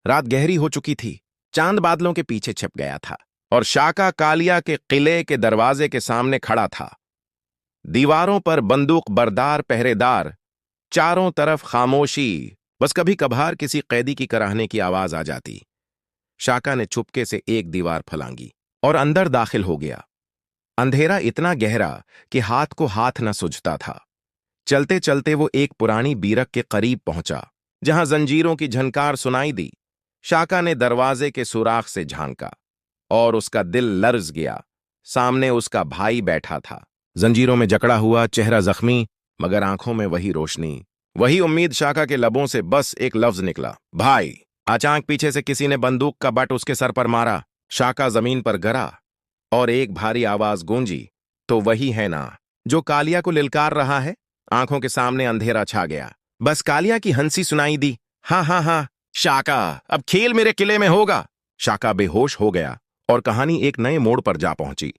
रात गहरी हो चुकी थी। चांद बादलों के पीछे छिप गया था और शाका कालिया के किले के दरवाजे के सामने खड़ा था। दीवारों पर बंदूक बरदार पहरेदार, चारों तरफ खामोशी, बस कभी कभार किसी कैदी की कराहने की आवाज आ जाती। शाका ने चुपके से एक दीवार फलांगी और अंदर दाखिल हो गया। अंधेरा इतना गहरा कि हाथ को हाथ न सुझता था। चलते चलते वो एक पुरानी बीरक के करीब पहुंचा, जहां जंजीरों की झनकार सुनाई दी। शाका ने दरवाजे के सुराख से झांका और उसका दिल लर्ज गया। सामने उसका भाई बैठा था, जंजीरों में जकड़ा हुआ, चेहरा जख्मी, मगर आंखों में वही रोशनी, वही उम्मीद। शाका के लबों से बस एक लफ्ज निकला, भाई। अचानक पीछे से किसी ने बंदूक का बट उसके सर पर मारा। शाका जमीन पर गिरा और एक भारी आवाज गूंजी, तो वही है ना जो कालिया को लिलकार रहा है। आंखों के सामने अंधेरा छा गया। बस कालिया की हंसी सुनाई दी, हाँ हाँ हाँ शाका, अब खेल मेरे किले में होगा। शाका बेहोश हो गया और कहानी एक नए मोड़ पर जा पहुंची।